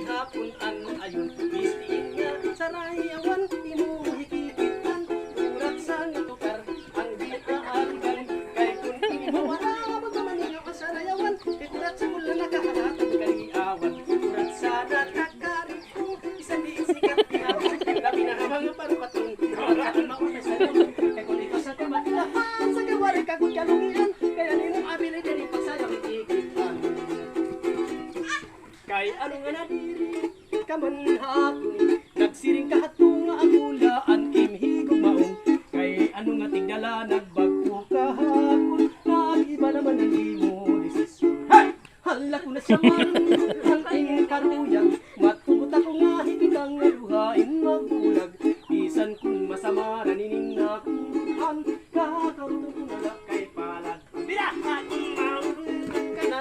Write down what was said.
hapon an ayon bistiin nga sarayawan imong hikikitan urat sa nga tukar ang ginaalgan kay kun mawala magmaninyo ka sarayawan ikurat sa mula nakahanatag kaliawan urat sa nakakaripo isang diin sikat dihawan labi na mga parupatong ang mauna sa laman kay kun ito sa kamatilahan sa gawarin kagod kalungian kaya nimo abili din pagsayang ikikitan kay ano nga nadiri kaman hapon nagsiring kahato nga agulaan imhigog maong kay ano nga tigdala nagbago kahapon nagiba naman ang imo desisyon hala ko na siya man ang tingin karuyang matubot ako nga higitang luhain magulag bisan kung masama nanining na kuhan kakaroon ko na kay palad birahan maulong ka na